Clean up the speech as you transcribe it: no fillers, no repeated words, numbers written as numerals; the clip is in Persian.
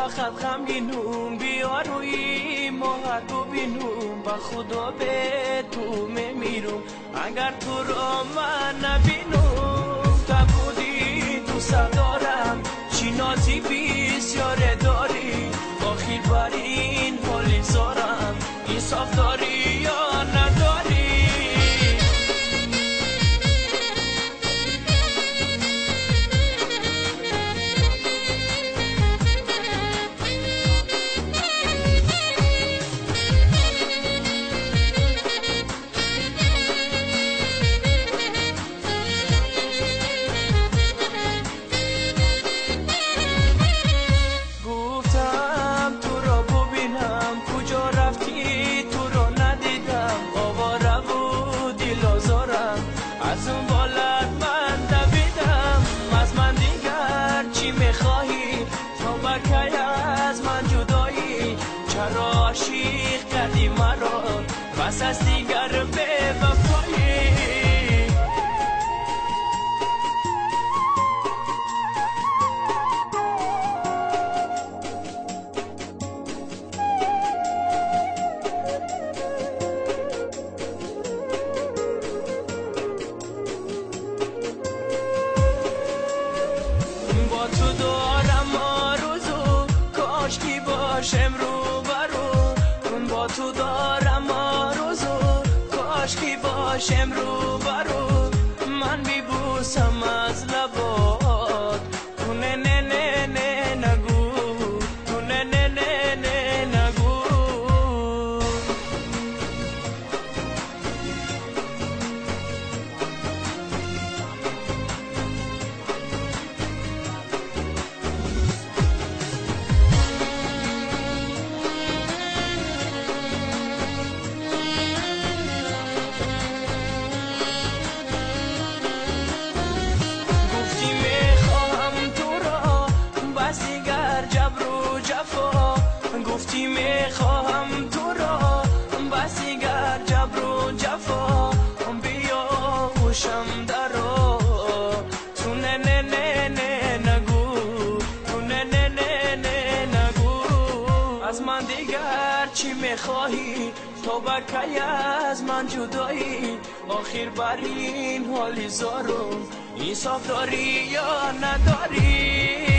فقط غمگینم بیا روی ماهدو بینم با خدا به تو میمیرم اگر تو را من نبینم تا بودی دوست دارم چی نازی بسیار داری آخر بر این حالی زارم انصاف داری یا نداری از اون بالت من دویدم از من دیگر چی میخواهی تا بکی از من جدایی چرا عاشق کردی مرا بس از دیگر به وفایی تو دارم آرزو کاشکی باشم رو برو با تو دارم آرزو کاشکی باشم رو برو من بیبوسم از لبات تو نه نه نه نه نگو تو نه نه نه نه نگو گفتی میخواهم تو را بس دیگر جبر و جفا بیا هوشم درا تو نه نه نه نه نگو تو نه نه نه نه نگو از من دیگر چی میخواهی تو بکی از من جدایی آخر بر این حالی زارم انصاف داری یا نداری